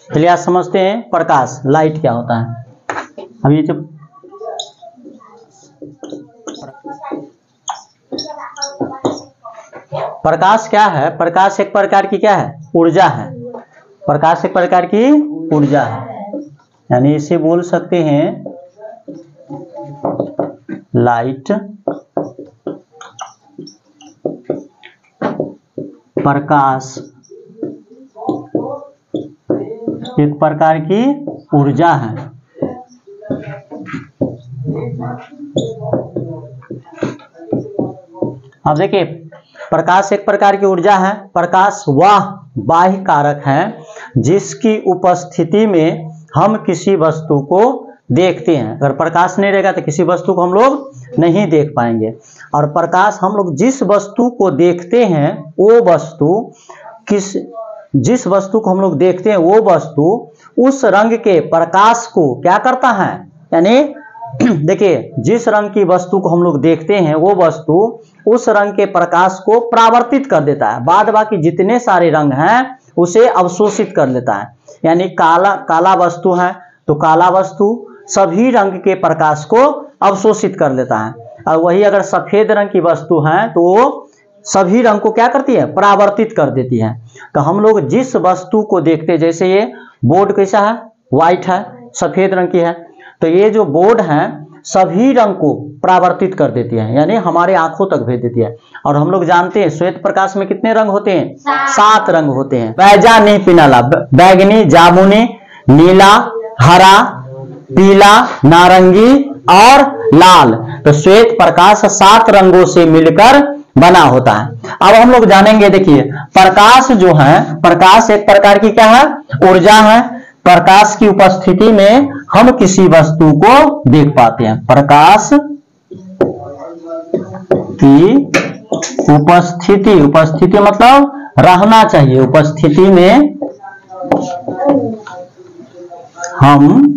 चलिए आज समझते हैं प्रकाश, लाइट क्या होता है। अब ये जो प्रकाश क्या है, प्रकाश एक प्रकार की क्या है, ऊर्जा है। प्रकाश एक प्रकार की ऊर्जा है, यानी इसे बोल सकते हैं लाइट प्रकाश एक प्रकार की ऊर्जा है। अब देखिए प्रकाश एक प्रकार की ऊर्जा है। प्रकाश वह बाह्य कारक है जिसकी उपस्थिति में हम किसी वस्तु को देखते हैं। अगर प्रकाश नहीं रहेगा तो किसी वस्तु को हम लोग नहीं देख पाएंगे। और प्रकाश हम लोग जिस वस्तु को देखते हैं वो वस्तु जिस वस्तु को हम लोग देखते हैं वो वस्तु उस रंग के प्रकाश को क्या करता है, यानी देखिए जिस रंग की वस्तु को हम लोग देखते हैं वो वस्तु उस रंग के प्रकाश को परावर्तित कर देता है। बाद बाकी जितने सारे रंग हैं उसे अवशोषित कर लेता है। यानी काला वस्तु है तो काला वस्तु सभी रंग के प्रकाश को अवशोषित कर लेता है। और वही अगर सफेद रंग की वस्तु है तो वो सभी रंग को क्या करती है, परावर्तित कर देती है। तो हम लोग जिस वस्तु को देखते हैं, जैसे ये बोर्ड कैसा है, व्हाइट है, सफेद रंग की है, तो ये जो बोर्ड है सभी रंग को परावर्तित कर देती है, यानी हमारे आंखों तक भेज देती है। और हम लोग जानते हैं श्वेत प्रकाश में कितने रंग होते हैं, 7 रंग होते हैं। बैजानी पिनाला, बैगनी, जामुनी, नीला, हरा, पीला, नारंगी और लाल। तो श्वेत प्रकाश 7 रंगों से मिलकर बना होता है। अब हम लोग जानेंगे, देखिए प्रकाश जो है, प्रकाश एक प्रकार की क्या है, ऊर्जा है। प्रकाश की उपस्थिति में हम किसी वस्तु को देख पाते हैं। प्रकाश की उपस्थिति मतलब रहना चाहिए, उपस्थिति में हम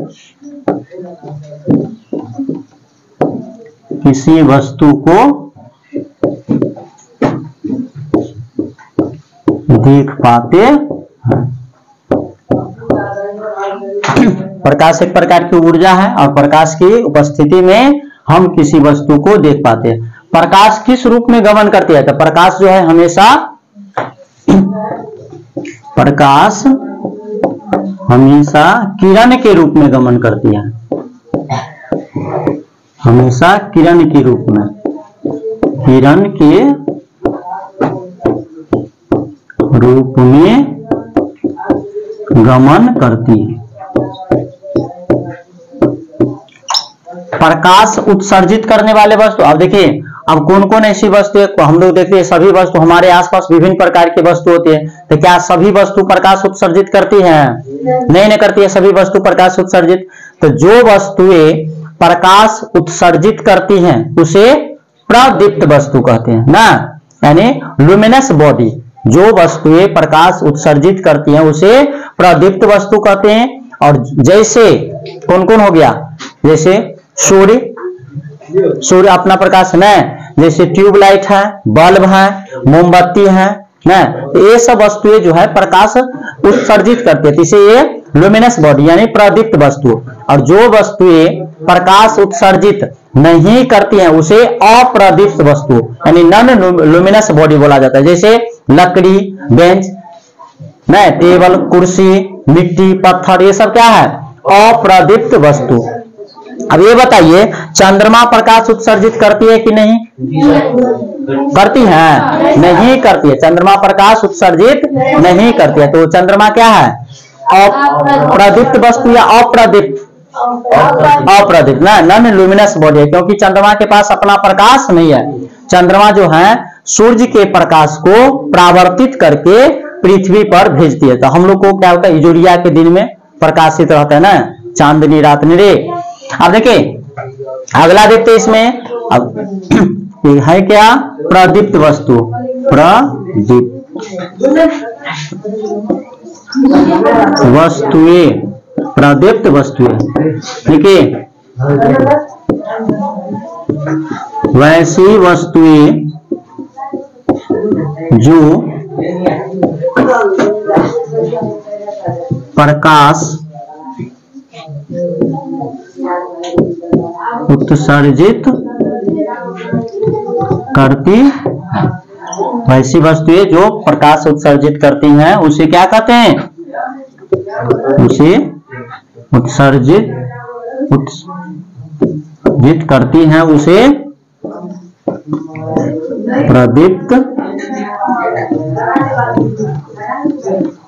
किसी वस्तु को देख पाते हैं। प्रकाश एक प्रकार की ऊर्जा है और प्रकाश की उपस्थिति में हम किसी वस्तु को देख पाते हैं। प्रकाश किस रूप में गमन करती है, तो प्रकाश जो है हमेशा किरण के रूप में गमन करती है, हमेशा किरण के रूप में, किरण के रूप में गमन करती है। प्रकाश उत्सर्जित करने वाले वस्तु, अब देखिए अब कौन कौन ऐसी वस्तु है, हम लोग देखते हैं सभी वस्तु, हमारे आसपास विभिन्न प्रकार की वस्तु होती है, तो क्या सभी वस्तु प्रकाश उत्सर्जित करती हैं? नहीं करती है सभी वस्तु प्रकाश उत्सर्जित। तो जो वस्तुएं प्रकाश उत्सर्जित करती हैं उसे प्रदीप्त वस्तु कहते हैं ना, यानी लुमिनस बॉडी। जो वस्तुएं प्रकाश उत्सर्जित करती हैं उसे प्रदीप्त वस्तु कहते हैं। और जैसे कौन कौन हो गया, जैसे सूर्य अपना प्रकाश न, जैसे ट्यूबलाइट है, बल्ब है, मोमबत्ती है ना, ये सब वस्तुएं जो है प्रकाश उत्सर्जित करती है, इसे ये लुमिनस बॉडी यानी प्रदीप्त वस्तु। और जो वस्तुएं प्रकाश उत्सर्जित नहीं करती हैं उसे अप्रदीप्त वस्तु यानी नॉन लुमिनस बॉडी बोला जाता है। जैसे लकड़ी, बेंच, न, टेबल, कुर्सी, मिट्टी, पत्थर, ये सब क्या है, अप्रदीप्त वस्तु। अब ये बताइए चंद्रमा प्रकाश उत्सर्जित करती है कि नहीं करती है? नहीं करती है, चंद्रमा प्रकाश उत्सर्जित नहीं करती है। तो चंद्रमा क्या है, अप्रदीप्त वस्तु या अप्रदीप्त? अप्रदीप्त ना, नॉन लुमिनस बॉडी है, क्योंकि चंद्रमा के पास अपना प्रकाश नहीं है। चंद्रमा जो है सूर्य के प्रकाश को परावर्तित करके पृथ्वी पर भेजती है। तो हम लोग को क्या होता है, इजोरिया के दिन में प्रकाशित रहता है ना, चांदनी रात में रे। अब देखिए अगला देखते हैं इसमें, अब है क्या, प्रदीप्त वस्तु, प्रदीप्त वस्तुएं। देखिए वैसी वस्तुएं जो प्रकाश उत्सर्जित करती, वैसी वस्तुएं जो प्रकाश उत्सर्जित करती हैं उसे क्या कहते हैं? उसे उत्सर्जित करती हैं, उसे प्रदीप्त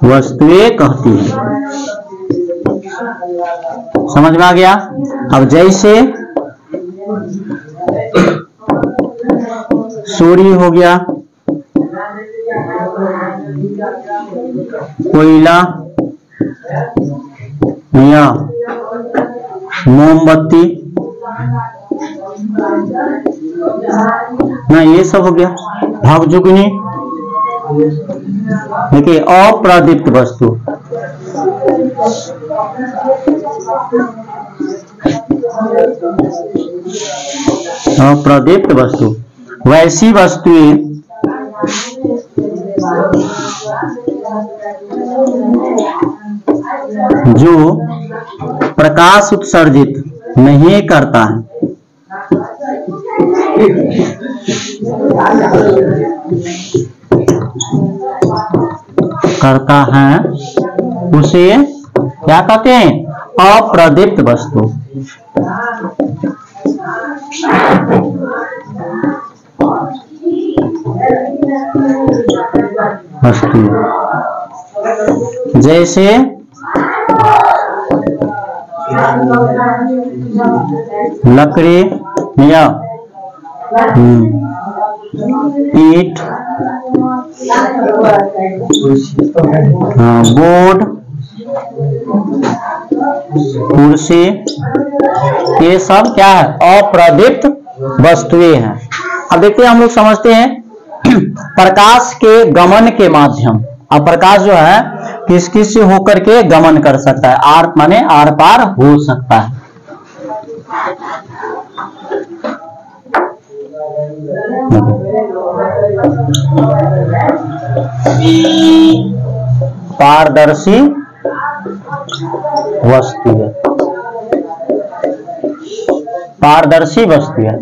वस्तुएं कहती हैं। समझ में आ गया? अब जैसे सूर्य हो गया, कोयला या मोमबत्ती, ना ये सब हो गया। भावजुग्नी, देखिए अप्रदीप्त वस्तु, अप्रदीप्त वस्तु, वैसी वस्तुएं जो प्रकाश उत्सर्जित नहीं करता है, उसे क्या कहते हैं? अप्रदीप्त वस्तु। जैसे लकड़ी या ईंट, बोर्ड, कुर्सी, ये सब क्या है? अप्रदीप्त वस्तुएं हैं। अब देखते हैं, हम लोग समझते हैं प्रकाश के गमन के माध्यम। अब प्रकाश जो है किस किस से होकर के गमन कर सकता है? आर माने आर पार हो सकता है। पारदर्शी वस्तु है, पारदर्शी वस्तु है।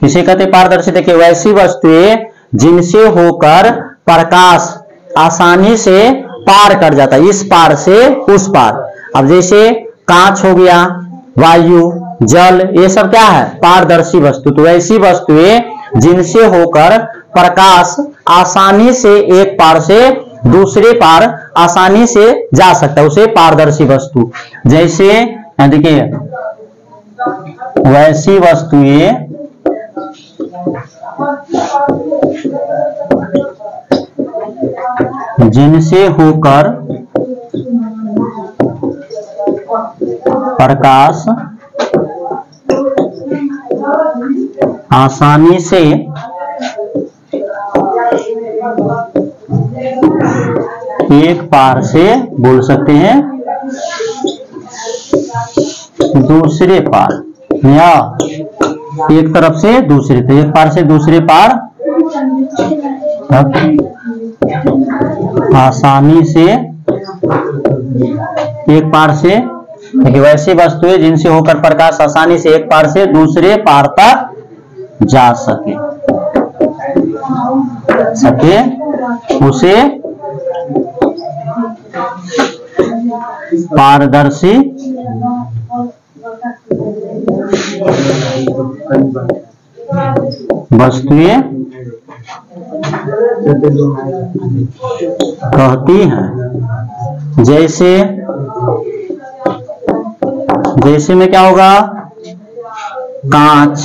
किसे कहते पारदर्शी? देखिए वैसी वस्तुएं जिनसे होकर प्रकाश आसानी से पार कर जाता है, इस पार से उस पार। अब जैसे कांच हो गया, वायु, जल, ये सब क्या है? पारदर्शी वस्तु। तो ऐसी वस्तुएं जिनसे होकर प्रकाश आसानी से एक पार से दूसरे पार आसानी से जा सकता है, उसे पारदर्शी वस्तु। जैसे देखिए वैसी वस्तुएं जिनसे होकर प्रकाश आसानी से एक पार से बोल सकते हैं दूसरे पार, या एक तरफ से दूसरे, तो एक पार से दूसरे पार आसानी से एक पार से। देखिए वैसी वस्तुएं जिनसे होकर प्रकाश आसानी से एक पार से दूसरे पार तक जा सके उसे पारदर्शी वस्तुएं कहती हैं। जैसे में क्या होगा? कांच,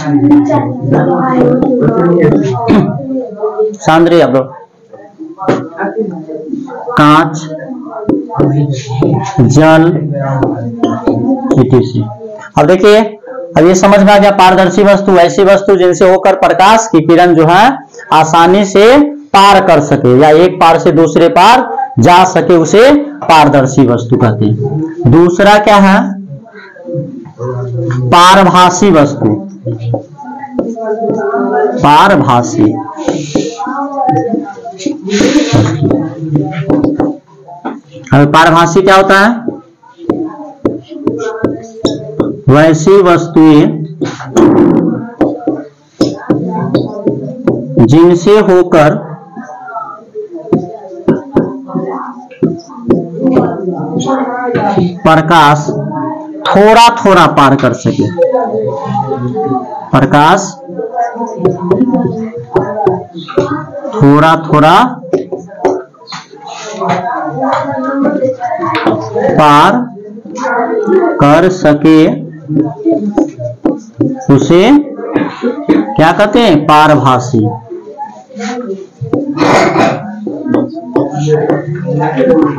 सांद्री आप लोग, कांच, जल, etc। अब देखिए, अब ये समझ में आ गया पारदर्शी वस्तु ऐसी वस्तु जिनसे होकर प्रकाश की किरण जो है आसानी से पार कर सके या एक पार से दूसरे पार जा सके, उसे पारदर्शी वस्तु कहते हैं। दूसरा क्या है? पारभासी वस्तु। पारभासी अब पारभासी क्या होता है? वैसी वस्तुएं जिनसे होकर प्रकाश थोड़ा थोड़ा पार कर सके। प्रकाश थोड़ा थोड़ा पार कर सके, उसे क्या कहते हैं? पारभासी।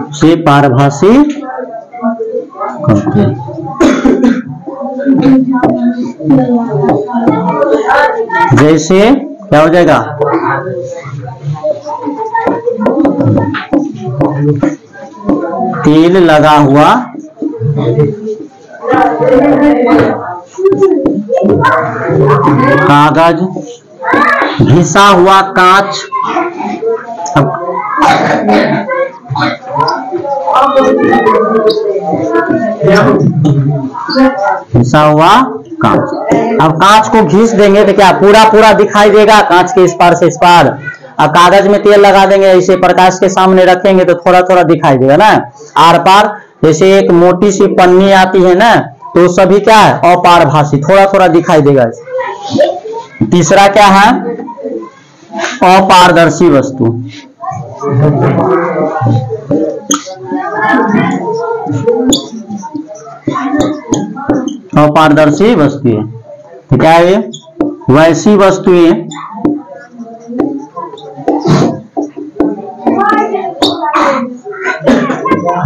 उसे पारभासी कहते हैं। जैसे क्या हो जाएगा? तेल लगा हुआ कागज, घिसा हुआ कांच, घिसा हुआ कांच। अब कांच को घिस देंगे तो क्या पूरा पूरा दिखाई देगा? कांच के इस पार से इस पार। अब कागज में तेल लगा देंगे, ऐसे प्रकाश के सामने रखेंगे तो थोड़ा थोड़ा दिखाई देगा ना, आर पार। जैसे एक मोटी सी पन्नी आती है ना, तो सभी क्या है? अपारभासी, थोड़ा थोड़ा दिखाई देगा। तीसरा क्या है? अपारदर्शी वस्तु। अपारदर्शी वस्तुएं तो क्या है? वैसी वस्तुएं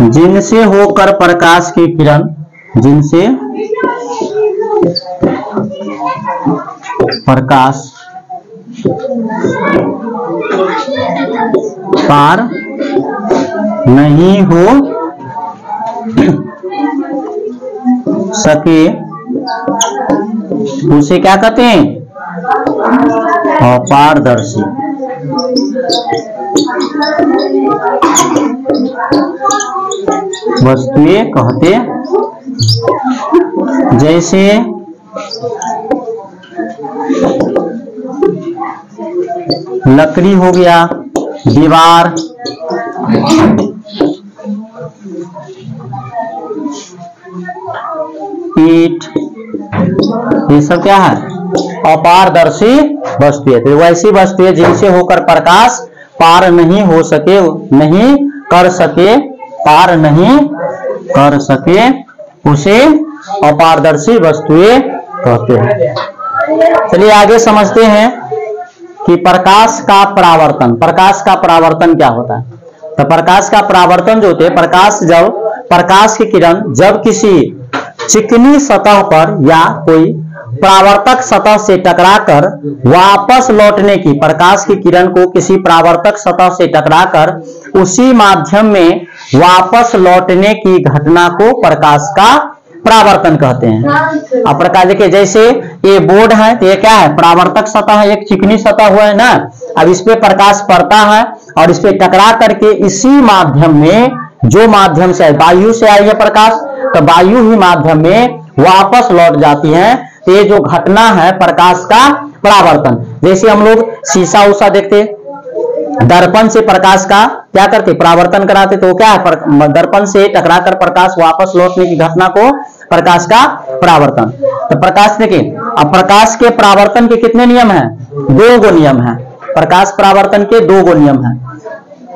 जिनसे होकर प्रकाश की किरण, जिनसे प्रकाश पार नहीं हो सके, उसे क्या कहते हैं? अपारदर्शी। वस्तुएं कहते, जैसे लकड़ी हो गया, दीवार, ईंट, ये सब क्या है? अपारदर्शी वस्तुएं। तो वैसी वस्तुएं जिनसे होकर प्रकाश पार नहीं हो सके, नहीं कर सके, पार नहीं कर सके, उसे अपारदर्शी वस्तुएं कहते हैं। चलिए आगे समझते हैं कि प्रकाश का परावर्तन। प्रकाश का परावर्तन क्या होता है? तो प्रकाश का परावर्तन जो होते हैं, प्रकाश की किरण जब किसी चिकनी सतह पर या कोई परावर्तक सतह से टकराकर वापस लौटने की, प्रकाश की किरण को किसी परावर्तक सतह से टकराकर उसी माध्यम में वापस लौटने की घटना को प्रकाश का परावर्तन कहते हैं। अब प्रकाश देखिए, जैसे ये बोर्ड है तो ये क्या है? परावर्तक सतह है, एक चिकनी सतह हुआ है ना। अब इस पे प्रकाश पड़ता है और इस पे टकरा करके इसी माध्यम में, जो माध्यम से वायु से आई है प्रकाश, तो वायु ही माध्यम में वापस लौट जाती है। तो ये जो घटना है प्रकाश का परावर्तन। जैसे हम लोग शीशा उषा देखते, दर्पण से प्रकाश का क्या करते? परावर्तन कराते। तो क्या है? दर्पण से टकराकर प्रकाश वापस लौटने की घटना को प्रकाश का परावर्तन। तो प्रकाश देखिए, अब प्रकाश के परावर्तन के कितने नियम हैं? 2 गो नियम हैं। प्रकाश परावर्तन के 2 गो नियम हैं।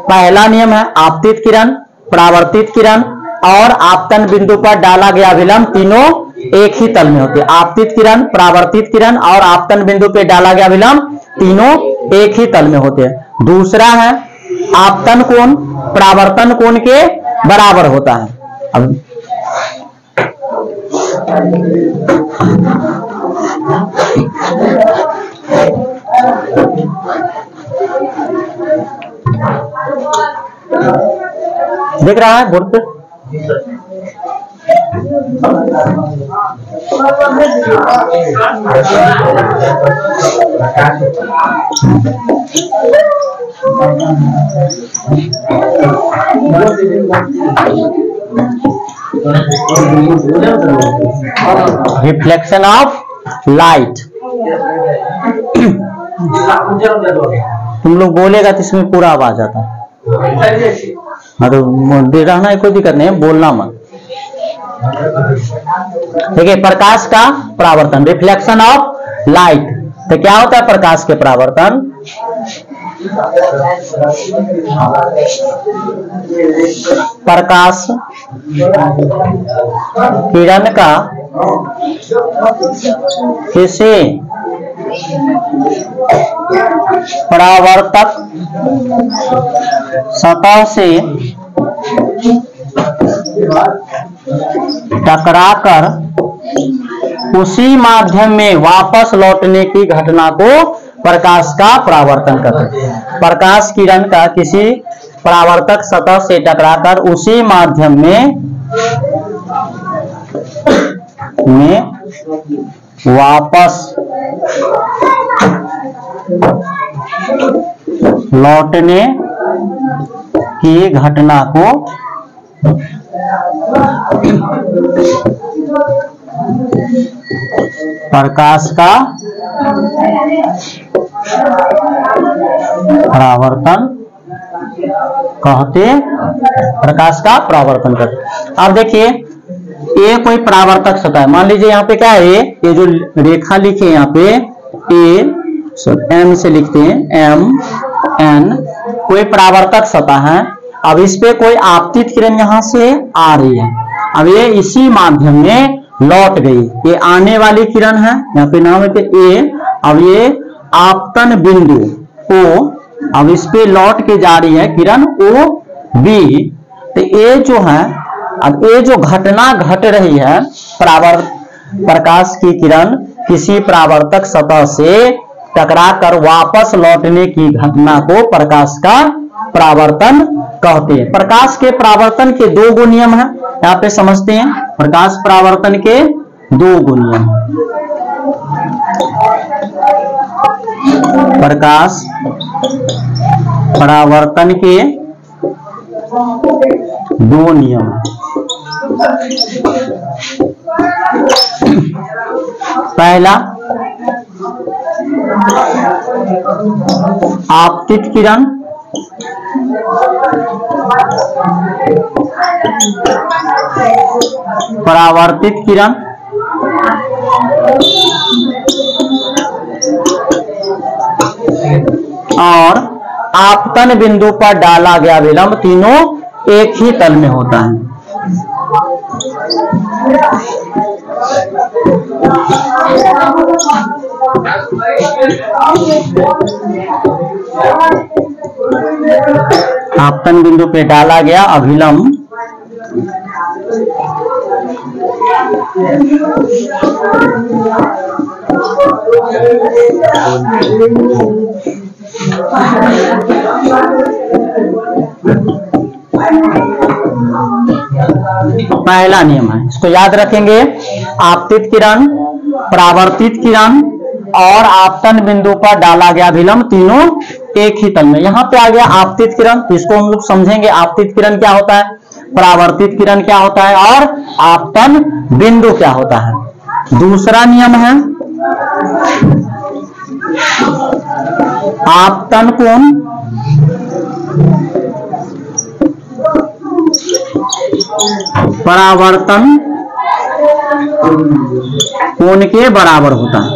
पहला नियम है आपतित किरण, परावर्तित किरण और आपतन बिंदु पर डाला गया विलंब, तीनों एक ही तल में होते हैं। आपतित किरण, परावर्तित किरण और आपतन बिंदु पे डाला गया विलंब, तीनों एक ही तल में होते हैं। दूसरा है आपतन कोण परावर्तन कोण के बराबर होता है। अब देख रहा है बोर्ड पे? Reflection of light. तुम लोग बोलेगा तो इसमें पूरा आवाज आता है। हाँ तो दे रहना है, कोई दिक्कत नहीं है, बोलना मत। देखिए प्रकाश का परावर्तन, रिफ्लेक्शन ऑफ लाइट। तो क्या होता है प्रकाश के परावर्तन? प्रकाश किरण का किसी परावर्तक सतह से टकराकर उसी माध्यम में वापस लौटने की घटना को प्रकाश का परावर्तन कहते हैं। प्रकाश किरण का किसी परावर्तक सतह से टकराकर उसी माध्यम में वापस लौटने की घटना को प्रकाश का परावर्तन कहते, प्रकाश का परावर्तन कहते। अब देखिए ये कोई परावर्तक सतह है, मान लीजिए यहाँ पे क्या है, ये जो रेखा लिखे यहाँ पे ए एम से लिखते हैं, एम एन, कोई परावर्तक सतह है। अब इस पे कोई आपतित किरण यहाँ से आ रही है, अब ये इसी माध्यम में लौट गई, ये आने वाली किरण है, यहाँ पे नाम है ए। अब ये आपतन बिंदु ओ, अब इस पे लौट के जा रही है किरण ओ बी। तो ये जो है, अब ये जो घटना घट रही है, प्रकाश की किरण किसी परावर्तक सतह से टकराकर वापस लौटने की घटना को प्रकाश का परावर्तन कहते हैं। प्रकाश के परावर्तन के दो गुण नियम है, यहाँ पे समझते हैं। प्रकाश परावर्तन के दो गुण नियम, प्रकाश परावर्तन के दो नियम। पहला, आपतित किरण परावर्तित किरण और आपतन बिंदु पर डाला गया विलंब, तीनों एक ही तल में होता है। आपतन बिंदु पे डाला गया अभिलंब पहला नियम है, इसको याद रखेंगे। आपतित किरण, परावर्तित किरण और आपतन बिंदु पर डाला गया विलंब, तीनों एक ही तल में। यहाँ पे आ गया आपतित किरण, इसको हम लोग समझेंगे। आपतित किरण क्या होता है, परावर्तित किरण क्या होता है और आपतन बिंदु क्या होता है। दूसरा नियम है आपतन कोण परावर्तन कोण के बराबर होता है।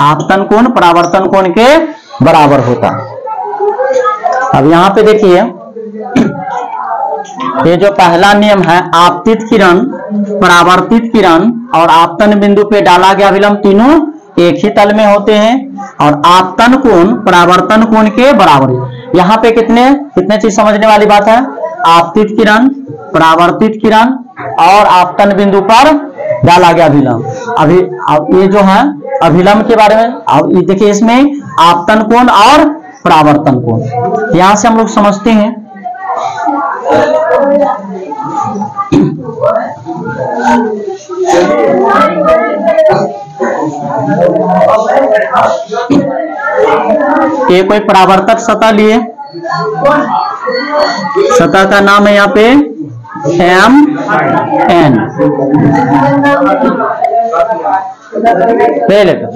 आपतन कोण परावर्तन कोण के बराबर होता है। अब यहाँ पे देखिए, ये जो पहला नियम है, आपतित किरण, परावर्तित किरण और आपतन बिंदु पे डाला गया विलंब, तीनों एक ही तल में होते हैं और आपतन कोण परावर्तन कोण के बराबर है। यहाँ पे कितने चीज समझने वाली बात है। आपतित किरण, परावर्तित किरण और आपतन बिंदु पर डाला गया अभिलंब। अभी ये जो है अभिलंब के बारे में, अब ये देखिए इसमें आपतन कोण और परावर्तन कोण, यहां से हम लोग समझते हैं ये कोई परावर्तक सतह लिए, सतह का नाम है यहाँ पे MN। ले लेकर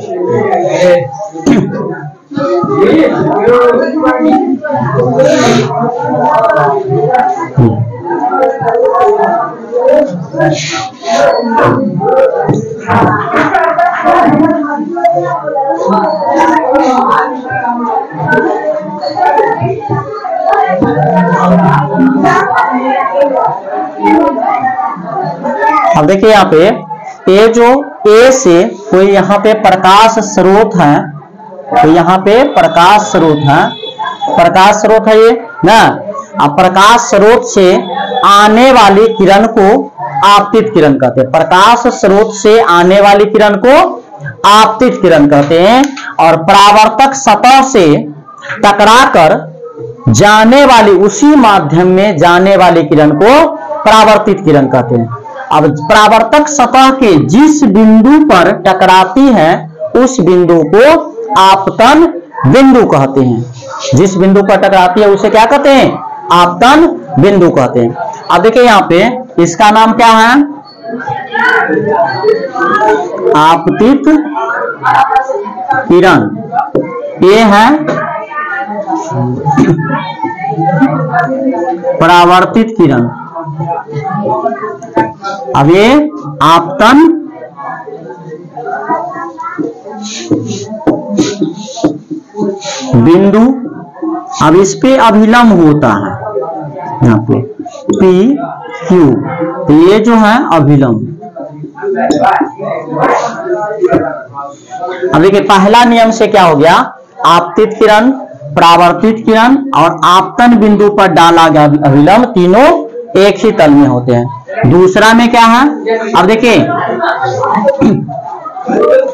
अब देखिए यहाँ पे ये जो ए से कोई यहाँ पे प्रकाश स्रोत है, तो यहाँ पे प्रकाश स्रोत है, प्रकाश स्रोत है ये ना। अब प्रकाश स्रोत से आने वाली किरण को आपतित किरण कहते हैं। प्रकाश स्रोत से आने वाली किरण को आपतित किरण कहते हैं। और परावर्तक सतह से टकराकर जाने वाली, उसी माध्यम में जाने वाली किरण को परावर्तित किरण कहते हैं। अब परावर्तक सतह के जिस बिंदु पर टकराती है उस बिंदु को आपतन बिंदु कहते हैं। जिस बिंदु पर टकराती है उसे क्या कहते हैं? आपतन बिंदु कहते हैं। अब देखिए यहाँ पे इसका नाम क्या है? आपतित किरण। ये है परावर्तित किरण। अब ये आपतन बिंदु, अब इस पे अभिलंब होता है यहाँ पे PQ, तो ये जो है अभिलंब। अब देखिए पहला नियम से क्या हो गया? आपतित किरण, परावर्तित किरण और आपतन बिंदु पर डाला गया अभिलंब तीनों एक ही तल में होते हैं। दूसरा में क्या है? अब देखिए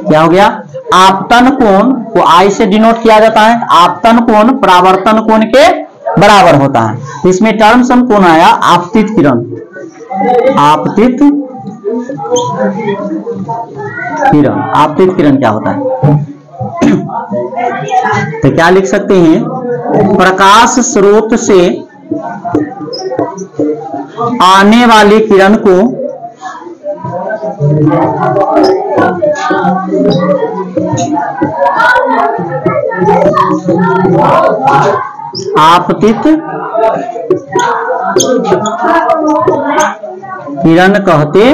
क्या हो गया? आपतन कोण को I से डिनोट किया जाता है। आपतन कोण परावर्तन कोण के बराबर होता है। इसमें टर्म सम कोण आया आपतित किरण। आपतित किरण, आपतित किरण क्या होता है? तो क्या लिख सकते हैं? प्रकाश स्रोत से आने वाली किरण को आपतित किरण कहते,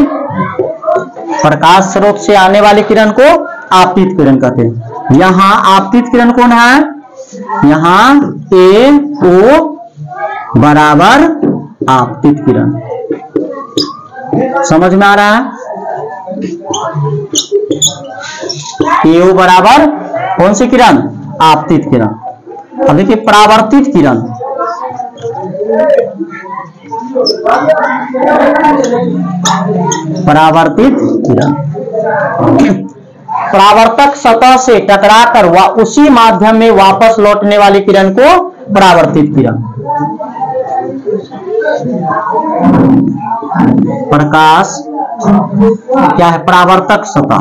प्रकाश स्रोत से आने वाली किरण को आपतित किरण कहते हैं। यहाँ आपतित किरण कौन है? यहाँ AO बराबर आपतित किरण। समझ में आ रहा है? AO बराबर कौन सी किरण? आपतित किरण। अब देखिए परावर्तित किरण, परावर्तित किरण परावर्तक सतह से टकराकर उसी माध्यम में वापस लौटने वाली किरण को परावर्तित किरण। प्रकाश क्या है? परावर्तक सतह,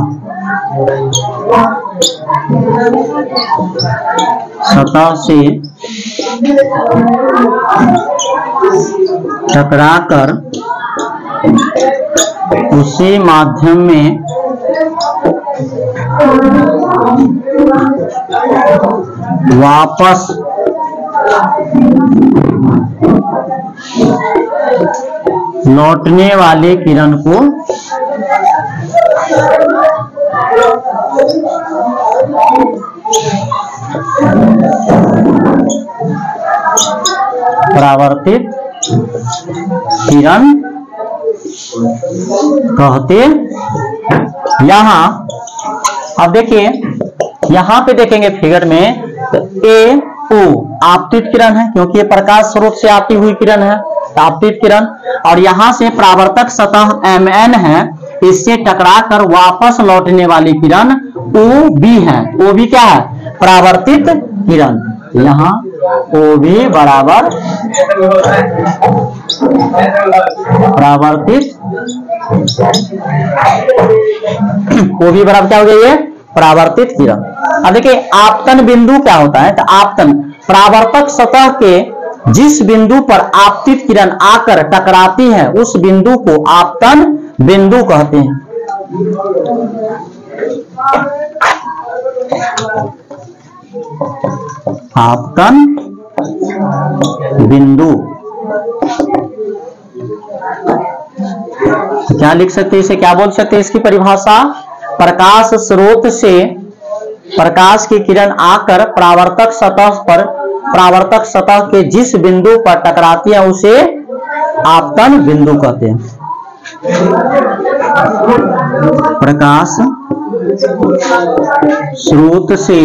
सतह से टकराकर उसी माध्यम में वापस लौटने वाले किरण को परावर्तित किरण कहते। यहां अब देखिए, यहां पे देखेंगे फिगर में तो AO आपतित किरण है, क्योंकि ये प्रकाश स्रोत से आती हुई किरण है, आपतित किरण। और यहां से परावर्तक सतह MN है, इससे टकराकर वापस लौटने वाली किरण OB है। OB क्या है? परावर्तित किरण। यहाँ OB बराबर परावर्तित वो भी बराबर क्या हो गया, ये परावर्तित किरण। अब देखिए आपतन बिंदु क्या होता है, तो आपतन परावर्तक सतह के जिस बिंदु पर आपतित किरण आकर टकराती है उस बिंदु को आपतन बिंदु कहते हैं। आपतन बिंदु क्या लिख सकते हैं, इसे क्या बोल सकते हैं, इसकी परिभाषा, प्रकाश स्रोत से प्रकाश की किरण आकर परावर्तक सतह के जिस बिंदु पर टकराती है उसे आपतन बिंदु कहते हैं। प्रकाश स्रोत से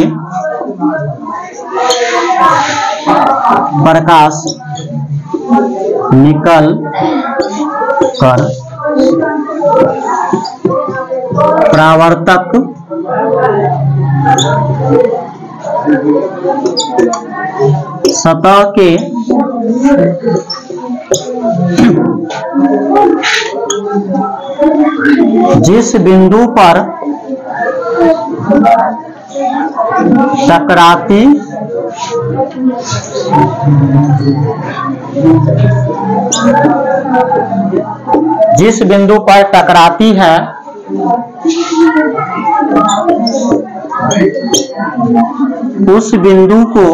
प्रकाश निकल कर परावर्तक सतह के जिस बिंदु पर टकराती है उस बिंदु को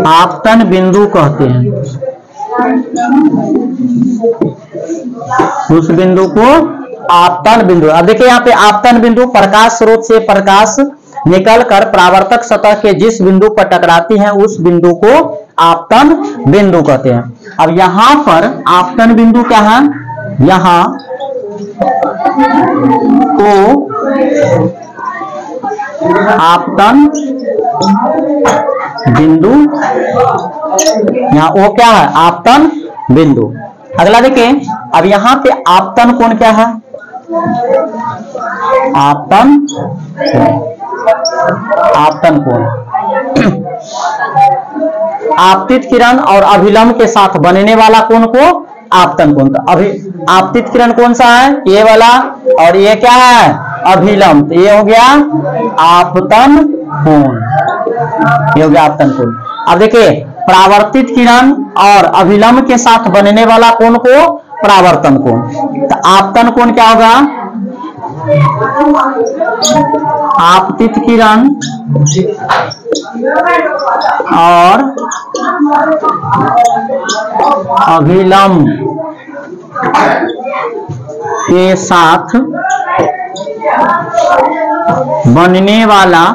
आपतन बिंदु कहते हैं। उस बिंदु को आपतन बिंदु। अब देखिए यहाँ पे आपतन बिंदु प्रकाश स्रोत से प्रकाश निकलकर परावर्तक सतह के जिस बिंदु पर टकराती है उस बिंदु को आपतन बिंदु कहते हैं। अब यहाँ पर आपतन बिंदु क्या है, यहाँ ओ आपतन बिंदु, यहाँ ओ क्या है, आपतन बिंदु। अगला देखिए, अब यहाँ पे आपतन कोण क्या है, आपतन कोण आपतित किरण और अभिलंब के साथ बनने वाला कोण को आपतन कोण। अभी आपतित किरण कौन सा है, ये वाला, और ये क्या है, अभिलंब, तो ये हो गया आपतन कोण, ये हो गया आपतन कोण। अब देखिए परावर्तित किरण और अभिलंब के साथ बनने वाला कोण को परावर्तन कोण। तो आपतन कोण क्या होगा, आपतित किरण और अभिलंब के साथ बनने वाला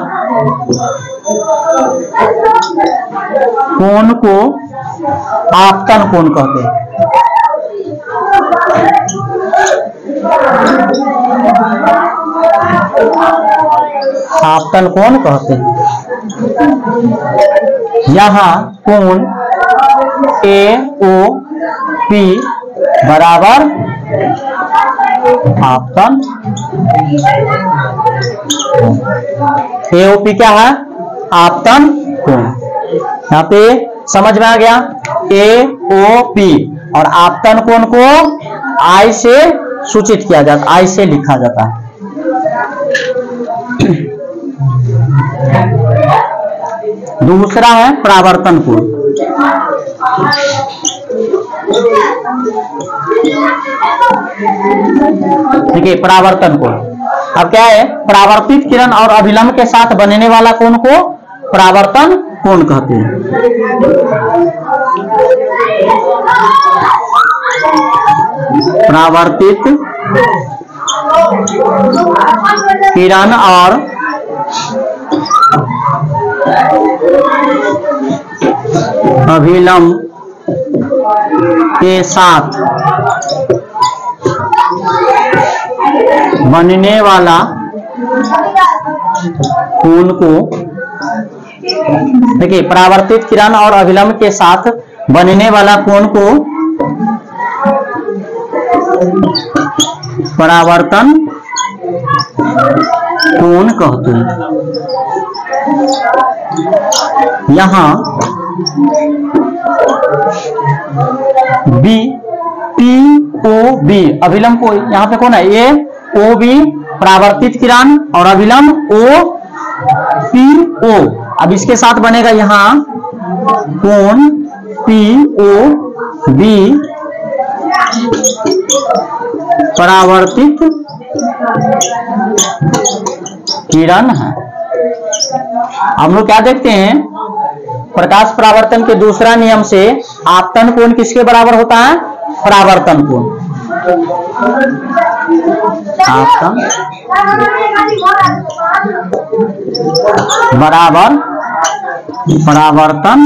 कोण को आपतन कोण कहते हैं। आपतन कोण कहते हैं। यहाँ कोण AOP बराबर आपतन। AOP क्या है, आपतन कोण। यहाँ पे समझ में आ गया, AOP और आपतन कोण को I से सूचित किया जाता, I से लिखा जाता है। दूसरा है परावर्तन कोण। देखिए परावर्तन कोण अब क्या है, परावर्तित किरण और अभिलंब के साथ बनने वाला कोण को परावर्तन कोण कहते हैं। परावर्तित किरण और अभिलंब के साथ बनने वाला कोण को, देखिए परावर्तित किरण और अभिलंब के साथ बनने वाला कोण को परावर्तन कोण कहते हैं। यहाँ B बी, अभिलंब को यहाँ पे कौन है, ए ओ बी परावर्तित किरण, और अभिलंब ओ पी ओ। अब इसके साथ बनेगा यहाँ कोण पी ओ बी परावर्तित किरण है। हम लोग क्या देखते हैं, प्रकाश परावर्तन के दूसरा नियम से आपतन कोण किसके बराबर होता है, परावर्तन कोण। आपतन बराबर परावर्तन,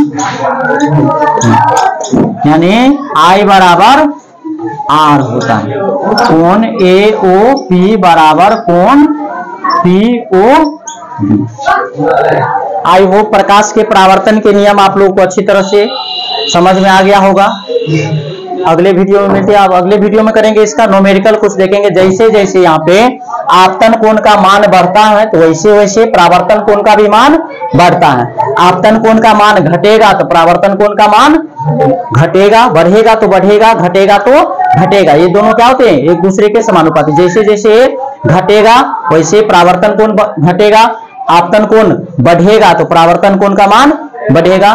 यानी आई बराबर आर होता है। कोण ए ओ पी बराबर कोण पी ओ। आई होप प्रकाश के परावर्तन के नियम आप लोगों को अच्छी तरह से समझ में आ गया होगा। अगले वीडियो में मिलते हैं। आप अगले वीडियो में करेंगे इसका न्यूमेरिकल कुछ देखेंगे, जैसे जैसे यहाँ पे आपतन कोण का मान बढ़ता है तो वैसे वैसे परावर्तन कोण का भी मान बढ़ता है। आपतन कोण का मान घटेगा तो परावर्तन कोण का मान घटेगा, बढ़ेगा तो बढ़ेगा, घटेगा तो घटेगा। ये दोनों क्या होते हैं, एक दूसरे के समानुपाती। जैसे जैसे घटेगा वैसे परावर्तन कोण घटेगा, आपतन कोण बढ़ेगा तो परावर्तन कोण का मान बढ़ेगा।